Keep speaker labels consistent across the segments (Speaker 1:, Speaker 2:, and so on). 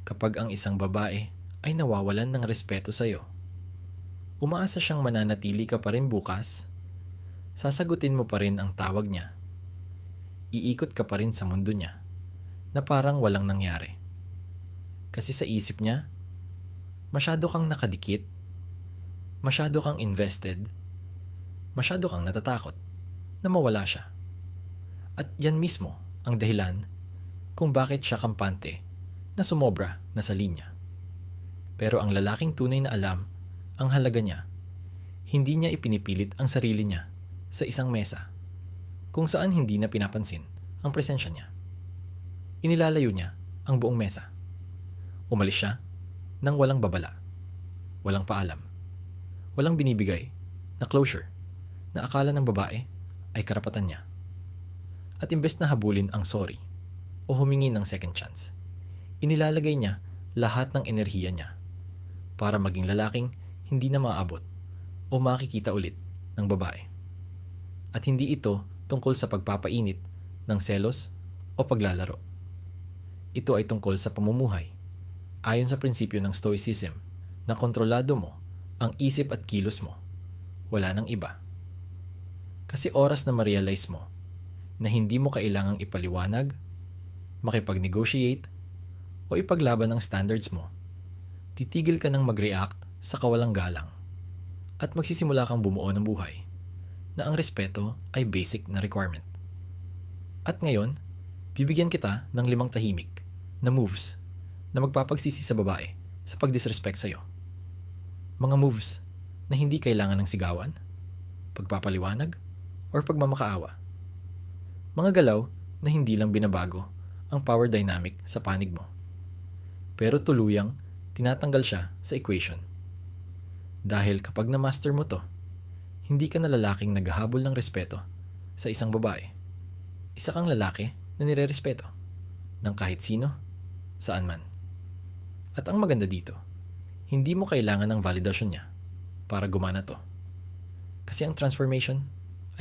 Speaker 1: Kapag ang isang babae ay nawawalan ng respeto sa'yo, umaasa siyang mananatili ka pa rin bukas, sasagutin mo pa rin ang tawag niya, iikot ka pa rin sa mundo niya na parang walang nangyari. Kasi sa isip niya, masyado kang nakadikit, masyado kang invested, masyado kang natatakot na mawala siya. At yan mismo ang dahilan kung bakit siya kampante na sumobra na sa linya. Pero ang lalaking tunay na alam ang halaga niya, hindi niya ipinipilit ang sarili niya sa isang mesa kung saan hindi na pinapansin ang presensya niya. Inilalayo niya ang buong mesa. Umalis siya nang walang babala, walang paalam, walang binibigay na closure na akala ng babae ay karapatan niya. At imbes na habulin ang sorry o humingi ng second chance, inilalagay niya lahat ng enerhiya niya para maging lalaking hindi na maaabot o makikita ulit ng babae. At hindi ito tungkol sa pagpapainit ng selos o paglalaro. Ito ay tungkol sa pamumuhay ayon sa prinsipyo ng Stoicism na kontrolado mo ang isip at kilos mo, wala nang iba. Kasi oras na ma-realize mo na hindi mo kailangang ipaliwanag, makipag-negotiate, o ipaglaban ang standards mo, titigil ka ng mag-react sa kawalang galang at magsisimula kang bumuo ng buhay na ang respeto ay basic na requirement. At ngayon, bibigyan kita ng 5 tahimik na moves na magpapagsisi sa babae sa pag-disrespect sa'yo. Mga moves na hindi kailangan ng sigawan, pagpapaliwanag, or pagmamakaawa. Mga galaw na hindi lang binabago ang power dynamic sa panig mo, pero tuluyang tinatanggal siya sa equation. Dahil kapag na-master mo to, hindi ka na lalaking naghahabol ng respeto sa isang babae. Isa kang lalaki na nire-respeto ng kahit sino, saan man. At ang maganda dito, hindi mo kailangan ng validasyon niya para gumana to. Kasi ang transformation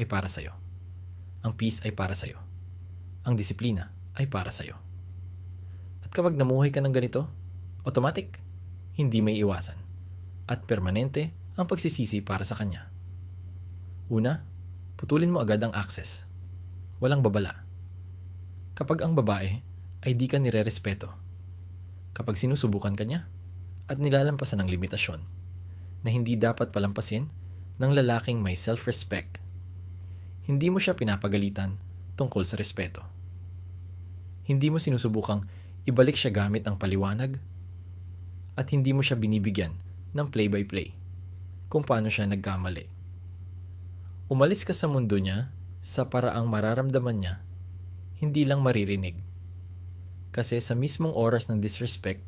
Speaker 1: ay para sa'yo. Ang peace ay para sa'yo. Ang disiplina ay para sa'yo. At kapag namuhay ka ng ganito, automatic, hindi may iwasan. At permanente ang pagsisisi para sa kanya. Una, putulin mo agad ang access. Walang babala. Kapag ang babae ay di ka nire-respeto, kapag sinusubukan ka niya at nilalampasan ng limitasyon na hindi dapat palampasin ng lalaking may self-respect, hindi mo siya pinapagalitan tungkol sa respeto. Hindi mo sinusubukang ibalik siya gamit ang paliwanag at hindi mo siya binibigyan ng play-by-play kung paano siya nagkamali. Umalis ka sa mundo niya sa paraang mararamdaman niya, hindi lang maririnig. Kasi sa mismong oras ng disrespect,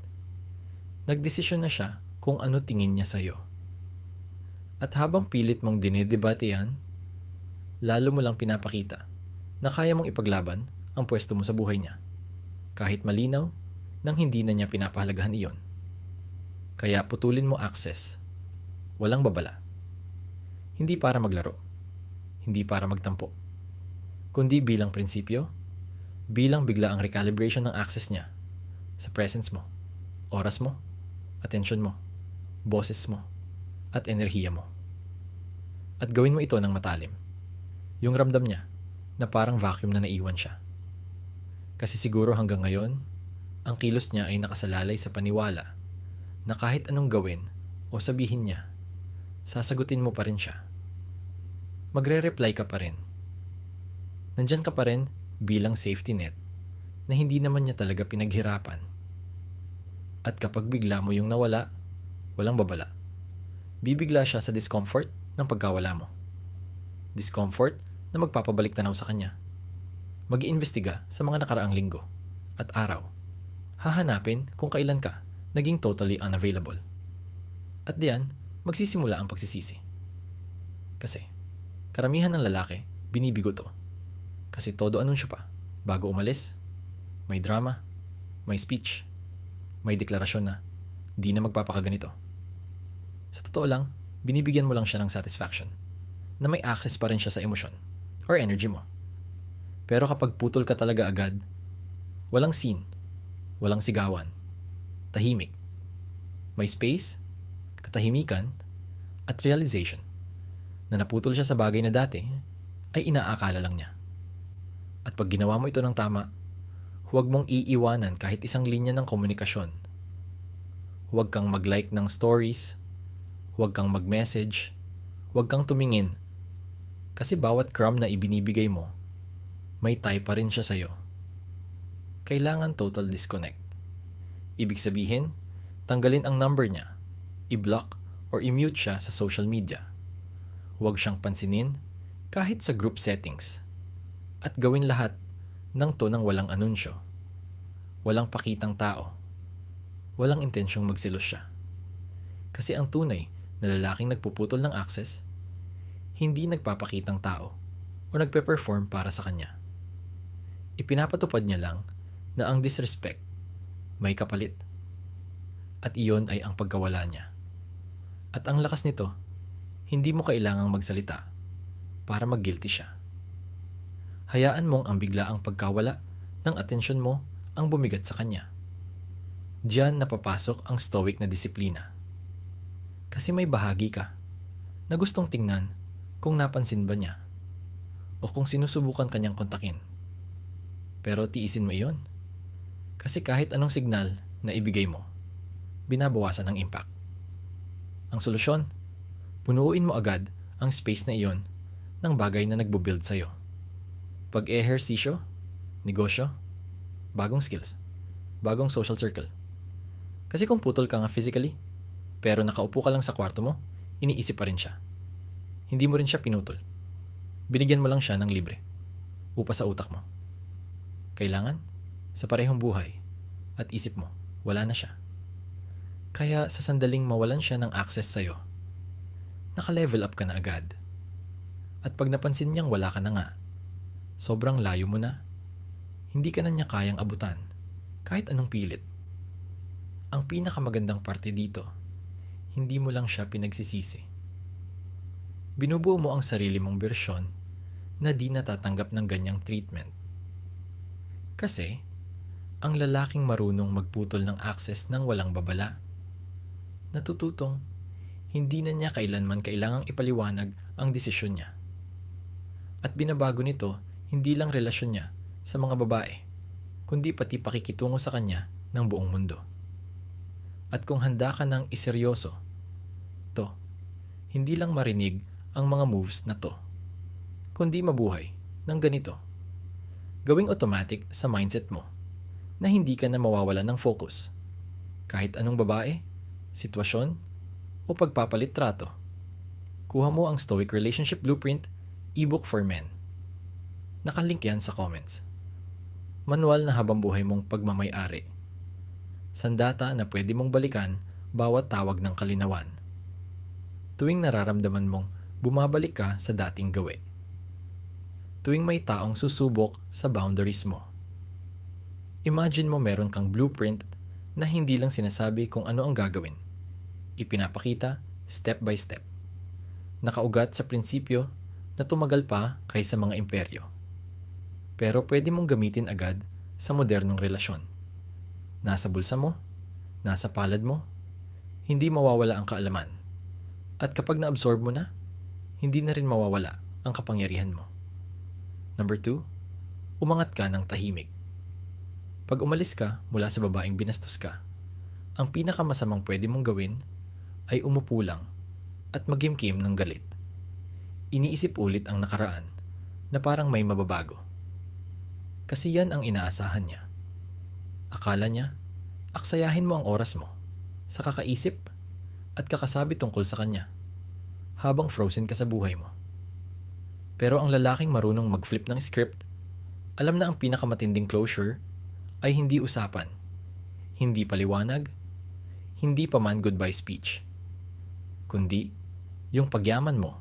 Speaker 1: nagdesisyon na siya kung ano tingin niya sa'yo. At habang pilit mong dinedebate yan, lalo mo lang pinapakita na kaya mong ipaglaban ang pwesto mo sa buhay niya, kahit malinaw nang hindi na niya pinapahalagahan iyon. Kaya putulin mo access. Walang babala. Hindi para maglaro. Hindi para magtampo. Kundi bilang prinsipyo, bilang bigla ang recalibration ng access niya sa presence mo, oras mo, atensyon mo, boses mo, at enerhiya mo. At gawin mo ito ng matalim. Yung ramdam niya na parang vacuum na naiwan siya. Kasi siguro hanggang ngayon, ang kilos niya ay nakasalalay sa paniwala na kahit anong gawin o sabihin niya, sasagutin mo pa rin siya. Magre-reply ka pa rin. Nandyan ka pa rin bilang safety net na hindi naman niya talaga pinaghirapan. At kapag bigla mo yung nawala, walang babala. Bibigla siya sa discomfort ng pagkawala mo. Discomfort na magpapabalik tanaw sa kanya. Mag-iimbestiga sa mga nakaraang linggo at araw. Hahanapin kung kailan ka naging totally unavailable. At diyan, magsisimula ang pagsisisi. Kasi, karamihan ng lalaki, binibigo to. Kasi todo anunsyo pa. Bago umalis, may drama, may speech, may deklarasyon na di na magpapakaganito. Sa totoo lang, binibigyan mo lang siya ng satisfaction na may access pa rin siya sa emosyon or energy mo. Pero kapag putol ka talaga agad, walang scene, walang sigawan, tahimik. May space, katahimikan, at realization na naputol siya sa bagay na dati ay inaakala lang niya. At pag ginawa mo ito ng tama, huwag mong iiwanan kahit isang linya ng komunikasyon. Huwag kang mag-like ng stories, huwag kang mag-message, huwag kang tumingin. Kasi bawat crumb na ibinibigay mo, may tie pa rin siya sa'yo. Kailangan total disconnect. Ibig sabihin, tanggalin ang number niya, i-block or i-mute siya sa social media. Huwag siyang pansinin kahit sa group settings. At gawin lahat ng to nang walang anunsyo. Walang pakitang tao. Walang intensyong magselos siya. Kasi ang tunay na lalaking nagpuputol ng access, hindi nagpapakitang tao o nagpe-perform para sa kanya. Ipinapatupad niya lang na ang disrespect may kapalit. At iyon ay ang pagkawala niya. At ang lakas nito, hindi mo kailangang magsalita para mag-guilty siya. Hayaan mong ang biglaang pagkawala ng atensyon mo ang bumigat sa kanya. Diyan napapasok ang stoic na disiplina. Kasi may bahagi ka na gustong tingnan kung napansin ba niya o kung sinusubukan kanyang kontakin. Pero tiisin mo iyon. Kasi kahit anong signal na ibigay mo, binabawasan ang impact. Ang solusyon, punuin mo agad ang space na iyon ng bagay na nagbo-build sa'yo. Pag-ehersisyo, negosyo, bagong skills, bagong social circle. Kasi kung putol ka nga physically, pero nakaupo ka lang sa kwarto mo, iniisip pa rin siya. Hindi mo rin siya pinutol. Binigyan mo lang siya ng libre, upa sa utak mo. Kailangan, sa parehong buhay at isip mo, wala na siya. Kaya sa sandaling mawalan siya ng access sa'yo, naka-level up ka na agad. At pag napansin niyang wala ka na nga, sobrang layo mo na, hindi ka na niya kayang abutan, kahit anong pilit. Ang pinakamagandang parte dito, hindi mo lang siya pinagsisisi. Binubuo mo ang sarili mong bersyon na di natatanggap ng ganyang treatment. Kasi, ang lalaking marunong magputol ng access ng walang babala, natututong hindi na niya kailanman kailangang ipaliwanag ang desisyon niya. At binabago nito hindi lang relasyon niya sa mga babae, kundi pati pakikitungo sa kanya ng buong mundo. At kung handa ka ng iseryoso, to, hindi lang marinig ang mga moves na to, kundi mabuhay ng ganito. Gawing automatic sa mindset mo na hindi ka na mawawala ng focus. Kahit anong babae, sitwasyon, o pagpapalit trato. Kuha mo ang Stoic Relationship Blueprint, ebook for men. Nakalink yan sa comments. Manual na habang buhay mong pagmamay-ari. Sandata na pwede mong balikan bawat tawag ng kalinawan. Tuwing nararamdaman mong bumabalik ka sa dating gawi. Tuwing may taong susubok sa boundaries mo. Imagine mo meron kang blueprint na hindi lang sinasabi kung ano ang gagawin. Ipinapakita step by step. Nakaugat sa prinsipyo na tumagal pa kaysa mga imperyo. Pero pwede mong gamitin agad sa modernong relasyon. Nasa bulsa mo, nasa palad mo, hindi mawawala ang kaalaman. At kapag na-absorb mo na, hindi na rin mawawala ang kapangyarihan mo. Number 2, umangat ka ng tahimik. Pag umalis ka mula sa babaeng binastos ka, ang pinakamasamang pwede mong gawin ay umupo lang at magimkim ng galit. Iniisip ulit ang nakaraan na parang may mababago. Kasi yan ang inaasahan niya. Akala niya, aksayahin mo ang oras mo sa kakaisip at kakasabi tungkol sa kanya habang frozen ka sa buhay mo. Pero ang lalaking marunong mag-flip ng script, alam na ang pinakamatinding closure ay hindi usapan, hindi paliwanag, hindi pa man goodbye speech, kundi yung pagyaman mo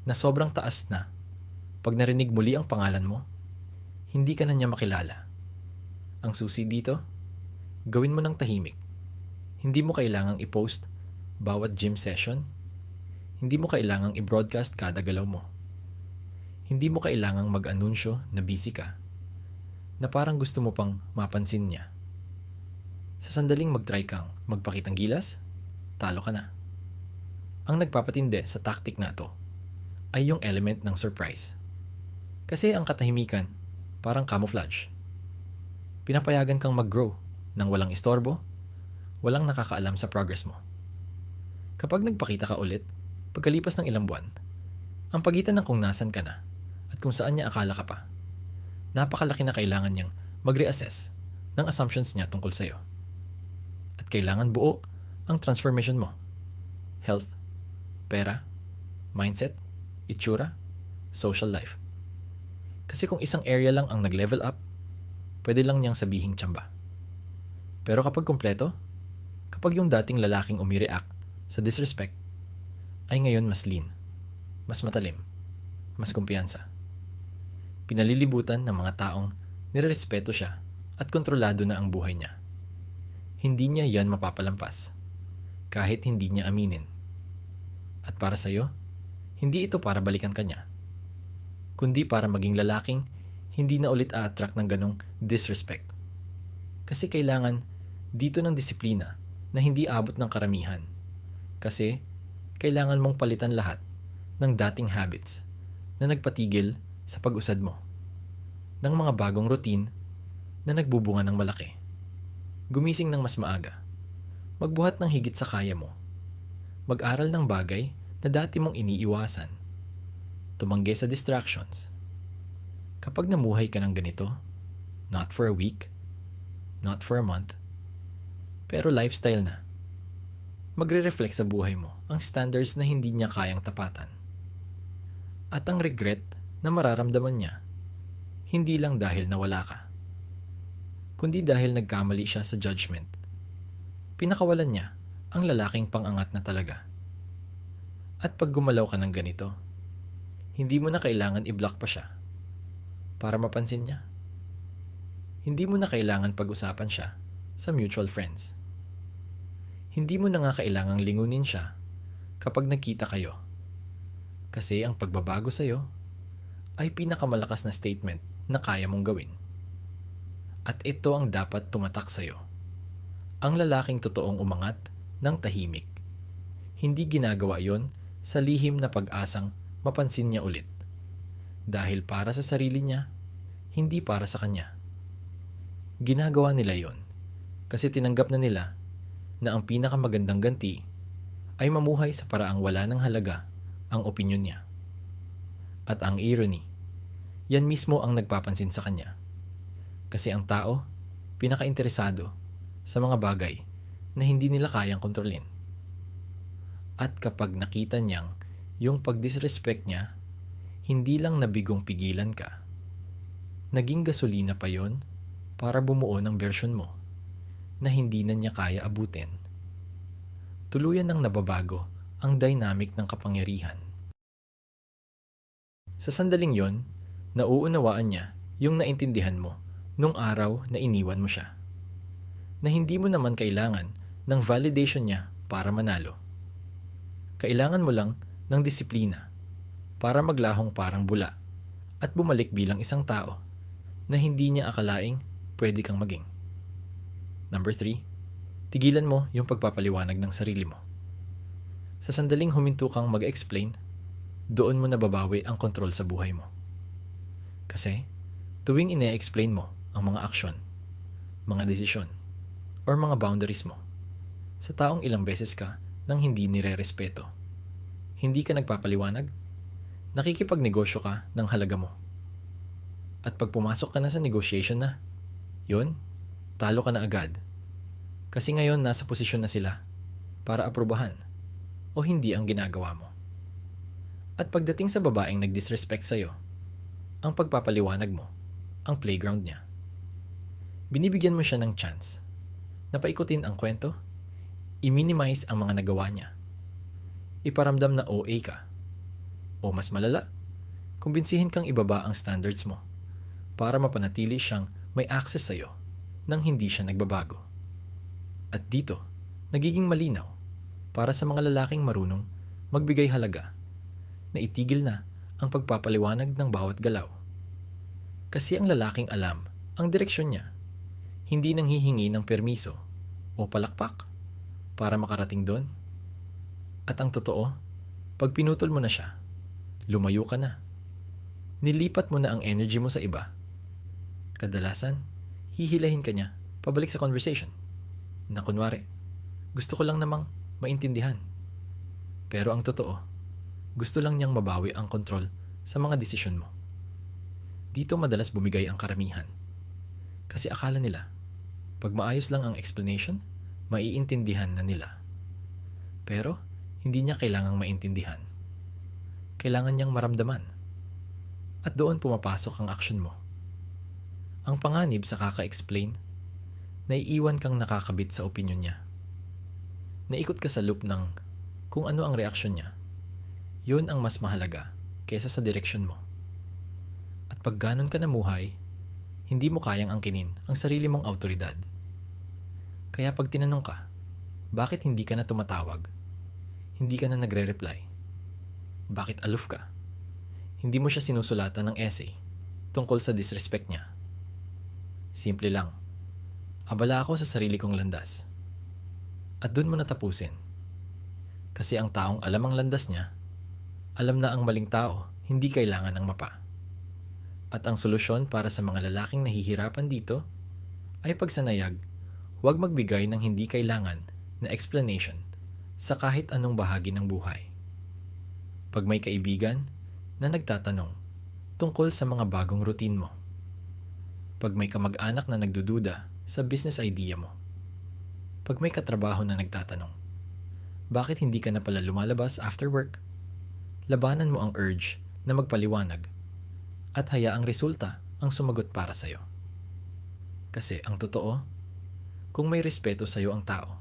Speaker 1: na sobrang taas na pag narinig muli ang pangalan mo, hindi ka na niya makilala. Ang susi dito, gawin mo ng tahimik. Hindi mo kailangang i-post bawat gym session, hindi mo kailangang i-broadcast kada galaw mo. Hindi mo kailangang mag-anunsyo na busy ka, na parang gusto mo pang mapansin niya. Sa sandaling mag-try kang magpakitang gilas, talo ka na. Ang nagpapatindi sa tactic na to ay yung element ng surprise. Kasi ang katahimikan, parang camouflage. Pinapayagan kang mag-grow nang walang istorbo, walang nakakaalam sa progress mo. Kapag nagpakita ka ulit, pagkalipas ng ilang buwan, ang pagitan ng kung nasan ka na at kung saan niya akala ka pa, napakalaki na kailangan niyang mag-reassess ng assumptions niya tungkol sa'yo. At kailangan buo ang transformation mo. Health, pera, mindset, itsura, social life. Kasi kung isang area lang ang nag-level up, pwede lang niyang sabihing tsamba. Pero kapag kumpleto, kapag yung dating lalaking umireact sa disrespect, ay ngayon mas lean, mas matalim, mas kumpiyansa. Pinalilibutan ng mga taong nirerespeto siya at kontrolado na ang buhay niya. Hindi niya yan mapapalampas, kahit hindi niya aminin. At para sa'yo, hindi ito para balikan ka niya, kundi para maging lalaking hindi na ulit a-attract ng ganong disrespect. Kasi kailangan dito ng disiplina na hindi abot ng karamihan. Kasi kailangan mong palitan lahat ng dating habits na nagpatigil sa pag-usad mo, ng mga bagong routine na nagbubunga ng malaki. Gumising ng mas maaga, magbuhat ng higit sa kaya mo, mag-aral ng bagay na dati mong iniiwasan, tumanggi sa distractions. Kapag namuhay ka ng ganito, not for a week, not for a month, pero lifestyle na, magre-reflect sa buhay mo ang standards na hindi niya kayang tapatan. At ang regret na mararamdaman niya, hindi lang dahil nawala ka, kundi dahil nagkamali siya sa judgment. Pinakawalan niya ang lalaking pangangat na talaga. At pag gumalaw ka ng ganito, hindi mo na kailangan i-block pa siya para mapansin niya. Hindi mo na kailangan pag-usapan siya sa mutual friends. Hindi mo na nga kailangang lingunin siya kapag nagkita kayo. Kasi ang pagbabago sa'yo ay pinakamalakas na statement na kaya mong gawin. At ito ang dapat tumatak sa'yo. Ang lalaking totoong umangat ng tahimik. Hindi ginagawa yon sa lihim na pag-asang mapansin niya ulit. Dahil para sa sarili niya, hindi para sa kanya. Ginagawa nila yon kasi tinanggap na nila na ang pinakamagandang ganti ay mamuhay sa paraang wala ng halaga ang opinyon niya. At ang irony, yan mismo ang nagpapansin sa kanya. Kasi ang tao, pinakainteresado sa mga bagay na hindi nila kayang kontrolin. At kapag nakita niyang yung pag-disrespect niya, hindi lang nabigong pigilan ka. Naging gasolina pa yon para bumuo ng version mo na hindi na niya kaya abutin. Tuluyan nang nababago ang dynamic ng kapangyarihan. Sa sandaling yon, nauunawaan niya yung naintindihan mo nung araw na iniwan mo siya. Na hindi mo naman kailangan ng validation niya para manalo. Kailangan mo lang ng disiplina para maglahong parang bula at bumalik bilang isang tao na hindi niya akalaing pwede kang maging. Number 3, tigilan mo yung pagpapaliwanag ng sarili mo. Sa sandaling huminto kang mag-explain, doon mo nababawi ang kontrol sa buhay mo. Kasi tuwing ine-explain mo ang mga aksyon, mga desisyon, or mga boundaries mo sa taong ilang beses ka nang hindi nire-respeto, hindi ka nagpapaliwanag, nakikipagnegosyo ka ng halaga mo. At pag pumasok ka na sa negotiation na, yun, talo ka na agad. Kasi ngayon nasa posisyon na sila para aprubahan o hindi ang ginagawa mo. At pagdating sa babaeng nag-disrespect sa'yo, ang pagpapaliwanag mo, ang playground niya. Binibigyan mo siya ng chance na paikutin ang kwento, i-minimize ang mga nagawa niya, iparamdam na OA ka, o mas malala, kumbinsihin kang ibaba ang standards mo para mapanatili siyang may access sa'yo nang hindi siya nagbabago. At dito, nagiging malinaw para sa mga lalaking marunong magbigay halaga na itigil na ang pagpapaliwanag ng bawat galaw. Kasi ang lalaking alam ang direksyon niya, hindi nang hihingi ng permiso o palakpak para makarating doon. At ang totoo, pag pinutol mo na siya, lumayo ka na. Nilipat mo na ang energy mo sa iba. Kadalasan, hihilahin ka niya pabalik sa conversation. Na kunwari, gusto ko lang namang maintindihan. Pero ang totoo, gusto lang niyang mabawi ang kontrol sa mga desisyon mo. Dito madalas bumigay ang karamihan. Kasi akala nila, pag maayos lang ang explanation, maiintindihan na nila. Pero, hindi niya kailangang maintindihan. Kailangan niyang maramdaman. At doon pumapasok ang aksyon mo. Ang panganib sa kaka-explain, naiiwan kang nakakabit sa opinion niya. Naikot ka sa loop ng kung ano ang reaksyon niya. Yun ang mas mahalaga kaysa sa direksyon mo. At pag ganon ka namuhay, hindi mo kayang angkinin ang sarili mong autoridad. Kaya pag tinanong ka, bakit hindi ka na tumatawag? Hindi ka na nagre-reply? Bakit aloof ka? Hindi mo siya sinusulatan ng essay tungkol sa disrespect niya. Simple lang. Abala ako sa sarili kong landas. At dun mo natapusin. Kasi ang taong alam ang landas niya, alam na ang maling tao hindi kailangan ng mapa. At ang solusyon para sa mga lalaking nahihirapan dito ay pagsanayag, huwag magbigay ng hindi kailangan na explanation sa kahit anong bahagi ng buhay. Pag may kaibigan na nagtatanong tungkol sa mga bagong routine mo. Pag may kamag-anak na nagdududa sa business idea mo. Pag may katrabaho na nagtatanong, bakit hindi ka na pala lumalabas after work? Labanan mo ang urge na magpaliwanag at hayaang resulta ang sumagot para sa'yo. Kasi ang totoo, kung may respeto sa'yo ang tao,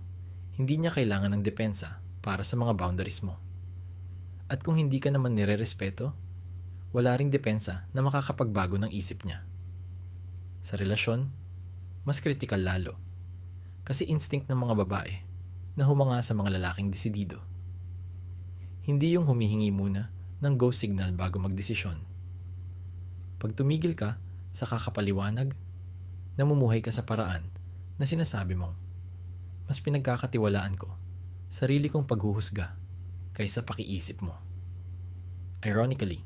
Speaker 1: hindi niya kailangan ng depensa para sa mga boundaries mo. At kung hindi ka naman nire-respeto, wala ring depensa na makakapagbago ng isip niya. Sa relasyon, mas kritikal lalo. Kasi instinct ng mga babae na humanga sa mga lalaking desidido. Hindi yung humihingi muna ng go signal bago magdesisyon. Pag tumigil ka sa kakapaliwanag, namumuhay ka sa paraan na sinasabi mong, mas pinagkakatiwalaan ko sarili kong paghuhusga kaysa pakiisip mo. Ironically,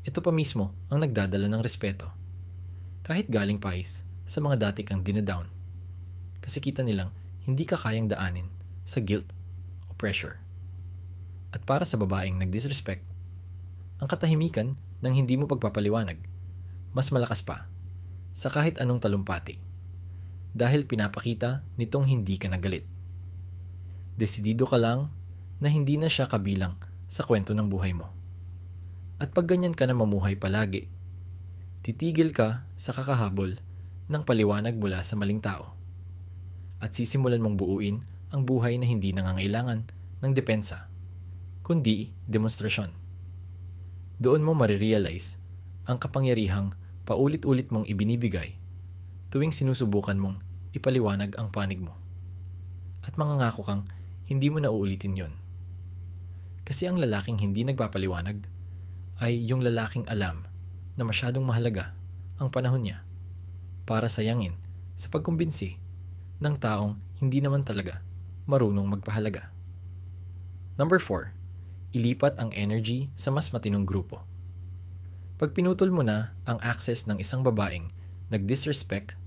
Speaker 1: ito pa mismo ang nagdadala ng respeto. Kahit galing pais sa mga dati kang dinadown. Kasi kita nilang hindi ka kayang daanin sa guilt o pressure. At para sa babaeng nag-disrespect, ang katahimikan ng hindi mo pagpapaliwanag mas malakas pa sa kahit anong talumpati dahil pinapakita nitong hindi ka nagalit. Desidido ka lang na hindi na siya kabilang sa kwento ng buhay mo. At pag ganyan ka na mamuhay palagi, titigil ka sa kakahabol ng paliwanag mula sa maling tao at sisimulan mong buuin ang buhay na hindi nangangailangan ng depensa, kundi demonstrasyon. Doon mo marirealize ang kapangyarihang paulit-ulit mong ibinibigay tuwing sinusubukan mong ipaliwanag ang panig mo. At mangangako kang hindi mo na uulitin yon. Kasi ang lalaking hindi nagpapaliwanag ay yung lalaking alam na masyadong mahalaga ang panahon niya para sayangin sa pagkumbinsi ng taong hindi naman talaga marunong magpahalaga. Number 4, ilipat ang energy sa mas matinong grupo. Pag pinutol mo na ang access ng isang babaeng nag-disrespect,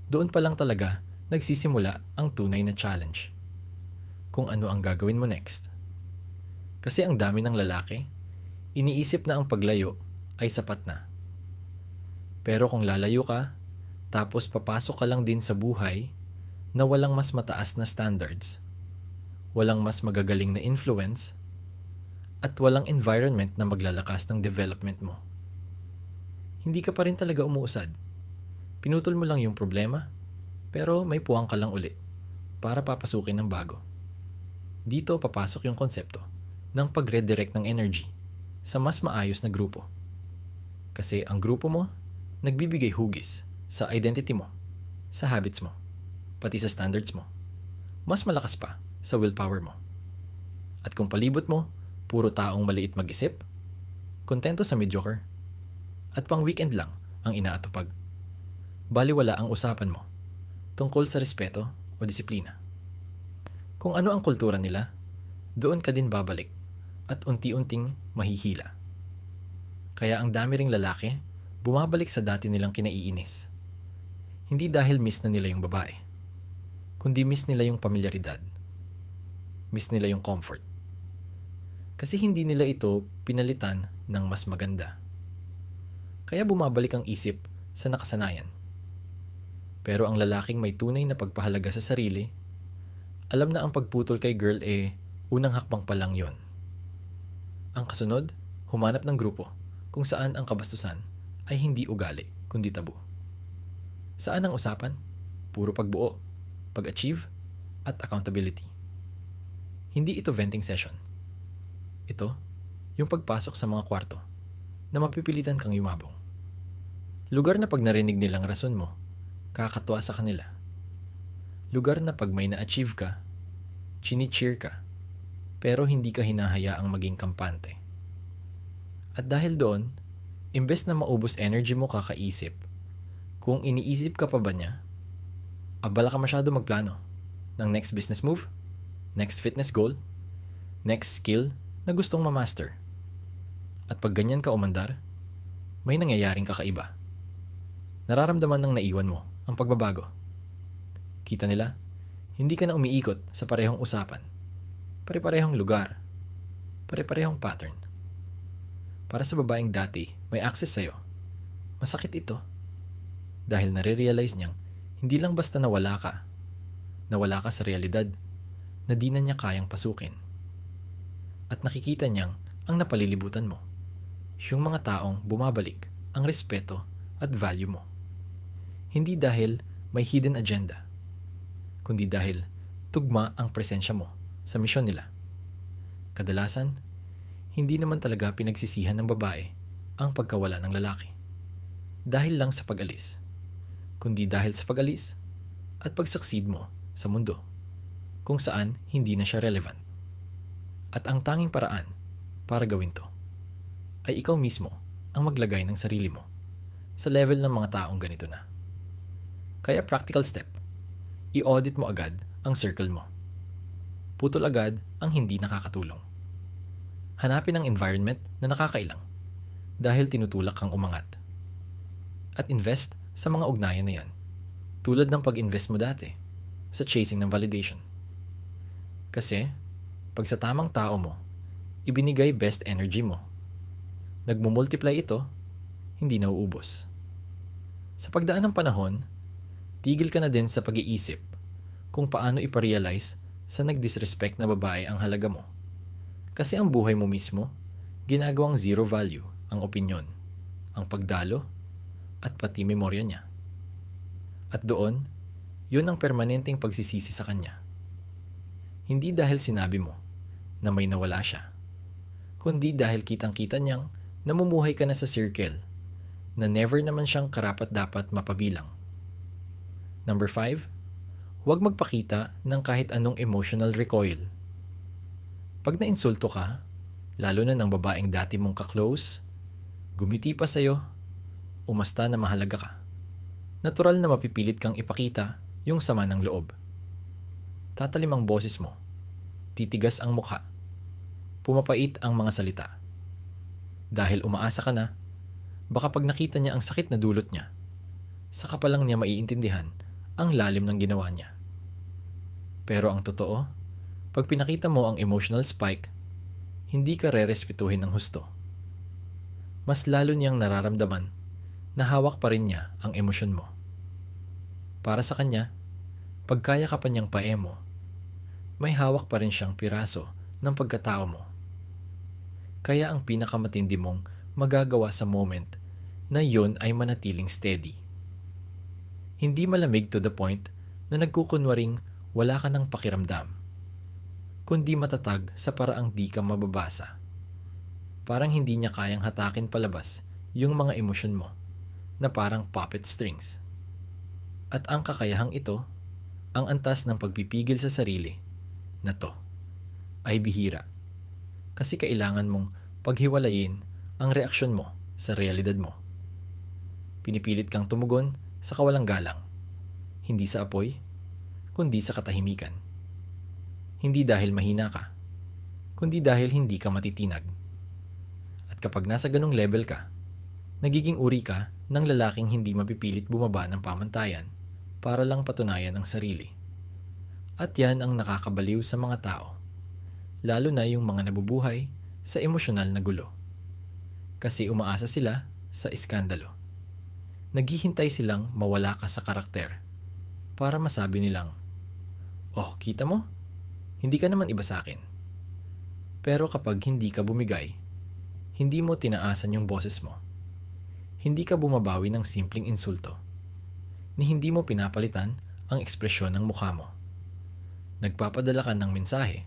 Speaker 1: doon pa lang talaga nagsisimula ang tunay na challenge. Kung ano ang gagawin mo next. Kasi ang dami ng lalaki, iniisip na ang paglayo ay sapat na. Pero kung lalayo ka, tapos papasok ka lang din sa buhay na walang mas mataas na standards, walang mas magagaling na influence, at walang environment na maglalakas ng development mo, hindi ka pa rin talaga umuusad. Pinutol mo lang yung problema, pero may puwang ka lang uli para papasukin ng bago. Dito papasok yung konsepto ng pag-redirect ng energy sa mas maayos na grupo. Kasi ang grupo mo, nagbibigay hugis sa identity mo, sa habits mo, pati sa standards mo. Mas malakas pa sa willpower mo. At kung palibot mo, puro taong maliit mag-isip, kontento sa mediocre, at pang weekend lang ang inaatupag. Baliwala ang usapan mo tungkol sa respeto o disiplina. Kung ano ang kultura nila, doon ka din babalik at unti-unting mahihila. Kaya ang dami ring lalaki bumabalik sa dati nilang kinaiinis. Hindi dahil miss na nila yung babae, kundi miss nila yung pamilyaridad. Miss nila yung comfort. Kasi hindi nila ito pinalitan ng mas maganda. Kaya bumabalik ang isip sa nakasanayan. Pero ang lalaking may tunay na pagpahalaga sa sarili, alam na ang pagputol kay girl unang hakbang pa lang yon. Ang kasunod, humanap ng grupo kung saan ang kabastusan ay hindi ugali kundi tabu. Saan ang usapan? Puro pagbuo, pag-achieve, at accountability. Hindi ito venting session. Ito, yung pagpasok sa mga kwarto na mapipilitan kang yumabong. Lugar na pag narinig nilang rason mo, kakatwa sa kanila. Lugar na pag may na-achieve ka, chini-cheer ka, pero hindi ka hinahayaang maging kampante. At dahil doon, imbes na maubos energy mo kakaisip, kung iniisip ka pa ba niya, abala ka masyado magplano ng next business move, next fitness goal, next skill na gustong ma-master. At pag ganyan ka umandar, may nangyayaring kakaiba. Nararamdaman ng naiwan mo ang pagbabago. Kita nila, hindi ka na umiikot sa parehong usapan, pare-parehong lugar, pare-parehong pattern. Para sa babaeng dati may access sa'yo, masakit ito. Dahil nare-realize niyang hindi lang basta nawala ka sa realidad na di na niya kayang pasukin. At nakikita niyang ang napalilibutan mo, yung mga taong bumabalik ang respeto at value mo. Hindi dahil may hidden agenda, kundi dahil tugma ang presensya mo sa misyon nila. Kadalasan, hindi naman talaga pinagsisihan ng babae ang pagkawala ng lalaki. Dahil lang sa pag-alis, kundi dahil sa pag-alis at pag-succeed mo sa mundo kung saan hindi na siya relevant. At ang tanging paraan para gawin to ay ikaw mismo ang maglagay ng sarili mo sa level ng mga taong ganito na. Kaya practical step, i-audit mo agad ang circle mo. Putol agad ang hindi nakakatulong. Hanapin ang environment na nakakailang dahil tinutulak kang umangat. At invest sa mga ugnayan na yan, tulad ng pag-invest mo dati sa chasing ng validation. Kasi, pag sa tamang tao mo, ibinigay best energy mo, nagmumultiply ito, hindi nauubos. Sa pagdaan ng panahon, tigil ka na din sa pag-iisip kung paano iparealize sa nag-disrespect na babae ang halaga mo. Kasi ang buhay mo mismo, ginagawang zero value ang opinyon, ang pagdalo, at pati memorya niya. At doon, yun ang permanenteng pagsisisi sa kanya. Hindi dahil sinabi mo na may nawala siya, kundi dahil kitang-kita niyang namumuhay ka na sa circle na never naman siyang karapat-dapat mapabilang. Number 5, huwag magpakita ng kahit anong emotional recoil. Pag nainsulto ka, lalo na ng babaeng dati mong ka-close, gumiti pa sa'yo, umasta na mahalaga ka. Natural na mapipilit kang ipakita yung sama ng loob. Tatalim ang boses mo, titigas ang mukha, pumapait ang mga salita. Dahil umaasa ka na, baka pag nakita niya ang sakit na dulot niya, saka pa lang niya maiintindihan ang lalim ng ginawa niya. Pero ang totoo, pag pinakita mo ang emotional spike, hindi ka rerespetuhin ng husto. Mas lalo niyang nararamdaman na hawak pa rin niya ang emosyon mo. Para sa kanya, pag kaya ka pa niyang paemo, may hawak pa rin siyang piraso ng pagkatao mo. Kaya ang pinakamatindi mong magagawa sa moment na yon ay manatiling steady. Hindi malamig to the point na nagkukunwaring wala ka ng pakiramdam, kundi matatag sa paraang di ka mababasa. Parang hindi niya kayang hatakin palabas yung mga emosyon mo na parang puppet strings. At ang kakayahang ito, ang antas ng pagpipigil sa sarili na to, ay bihira. Kasi kailangan mong paghiwalayin ang reaksyon mo sa realidad mo. Pinipilit kang tumugon sa kawalang galang, hindi sa apoy, kundi sa katahimikan. Hindi dahil mahina ka, kundi dahil hindi ka matitinag. At kapag nasa ganong level ka, nagiging uri ka ng lalaking hindi mapipilit bumaba ng pamantayan para lang patunayan ang sarili. At yan ang nakakabaliw sa mga tao, lalo na yung mga nabubuhay sa emosyonal na gulo. Kasi umaasa sila sa iskandalo. Naghihintay silang mawala ka sa karakter para masabi nilang, "Oh, kita mo? Hindi ka naman iba sa akin." Pero kapag hindi ka bumigay, hindi mo tinaasan yung boses mo, hindi ka bumabawi ng simpleng insulto, ni hindi mo pinapalitan ang ekspresyon ng mukha mo, nagpapadala ka ng mensahe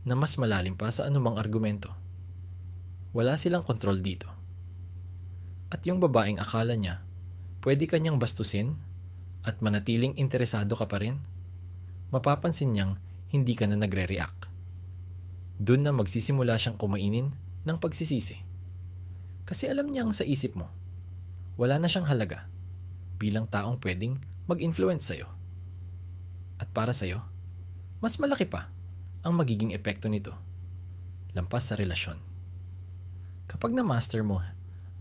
Speaker 1: na mas malalim pa sa anumang argumento. Wala silang kontrol dito. At yung babaeng akala niya, pwede kanyang bastusin at manatiling interesado ka pa rin, mapapansin niyang hindi ka na nagre-react. Doon na magsisimula siyang kumainin ng pagsisisi. Kasi alam niyang sa isip mo, wala na siyang halaga bilang taong pwedeng mag-influence sa'yo. At para sa'yo, mas malaki pa ang magiging epekto nito, lampas sa relasyon. Kapag na-master mo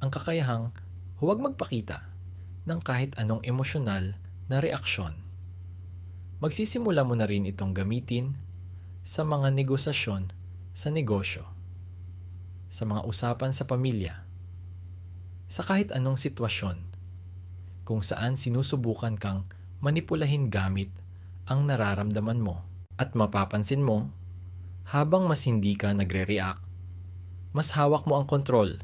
Speaker 1: ang kakayahang huwag magpakita ng kahit anong emosyonal na reaksyon, magsisimula mo na rin itong gamitin sa mga negosasyon sa negosyo, sa mga usapan sa pamilya, sa kahit anong sitwasyon kung saan sinusubukan kang manipulahin gamit ang nararamdaman mo. At mapapansin mo, habang mas hindi ka nagre-react, mas hawak mo ang kontrol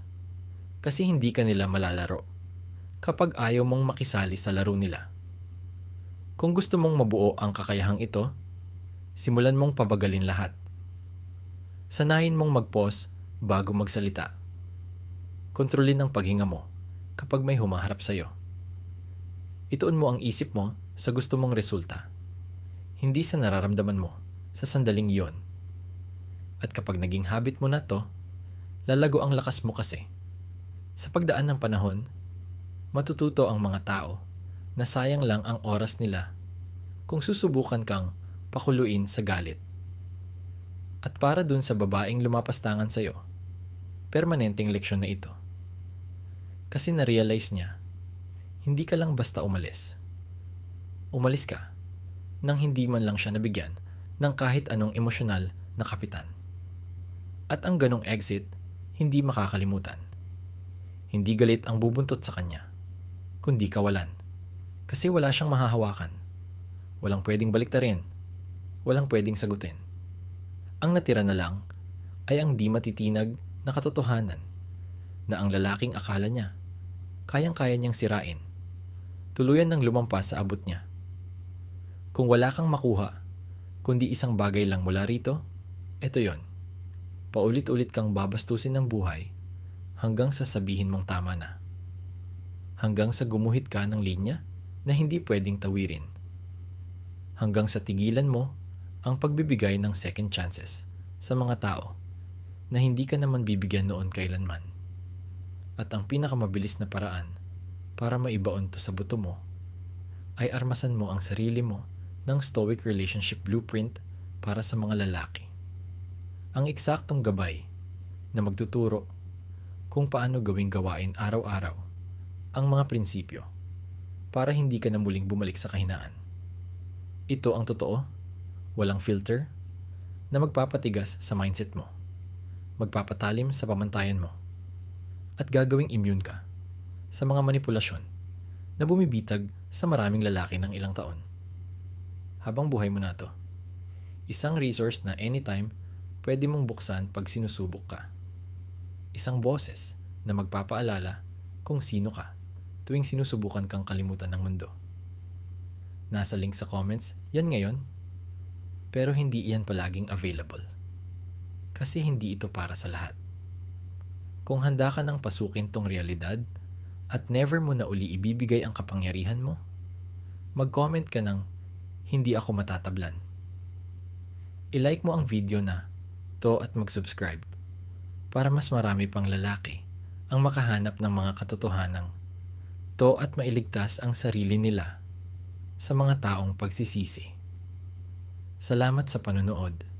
Speaker 1: kasi hindi ka nila malalaro kapag ayaw mong makisali sa laro nila. Kung gusto mong mabuo ang kakayahang ito, simulan mong pabagalin lahat. Sanayin mong mag-pause bago magsalita. Kontrolin ang paghinga mo kapag may humaharap sa'yo. Ituon mo ang isip mo sa gusto mong resulta, hindi sa nararamdaman mo sa sandaling iyon. At kapag naging habit mo na to, lalago ang lakas mo kasi. Sa pagdaan ng panahon, matututo ang mga tao na sayang lang ang oras nila kung susubukan kang pakuluin sa galit. At para dun sa babaeng lumapastangan sa'yo, permanenteng leksyon na ito. Kasi na-realize niya, hindi ka lang basta umalis. Umalis ka nang hindi man lang siya nabigyan ng kahit anong emosyonal na kapitan. At ang ganong exit, hindi makakalimutan. Hindi galit ang bubuntot sa kanya, kundi kawalan. Kasi wala siyang mahahawakan. Walang pwedeng baliktarin. Walang pwedeng sagutin. Ang natira na lang ay ang di matitinag na katotohanan na ang lalaking akala niya kayang-kaya niyang sirain, tuluyan ng lumampas sa abot niya. Kung wala kang makuha, kundi isang bagay lang mula rito, eto yon. Paulit-ulit kang babastusin ng buhay hanggang sa sabihin mong tama na. Hanggang sa gumuhit ka ng linya na hindi pwedeng tawirin. Hanggang sa tigilan mo ang pagbibigay ng second chances sa mga tao na hindi ka naman bibigyan noon kailanman. At ang pinakamabilis na paraan para maibaon to sa buto mo ay armasan mo ang sarili mo ng stoic relationship blueprint para sa mga lalaki. Ang eksaktong gabay na magtuturo kung paano gawing gawain araw-araw ang mga prinsipyo para hindi ka na muling bumalik sa kahinaan. Ito ang totoo, walang filter, na magpapatigas sa mindset mo, magpapatalim sa pamantayan mo, at gagawing immune ka sa mga manipulasyon na bumibitag sa maraming lalaki ng ilang taon. Habang buhay mo na to, isang resource na anytime pwede mong buksan pag sinusubok ka. Isang boses na magpapaalala kung sino ka tuwing sinusubukan kang kalimutan ng mundo. Nasa link sa comments yan ngayon, pero hindi yan palaging available. Kasi hindi ito para sa lahat. Kung handa ka nang pasukin tong realidad at never mo na uli ibibigay ang kapangyarihan mo, mag-comment ka ng hindi ako matatablan. I-like mo ang video na to at mag-subscribe para mas marami pang lalaki ang makahanap ng mga katotohanang to at mailigtas ang sarili nila sa mga taong pagsisisi. Salamat sa panonood.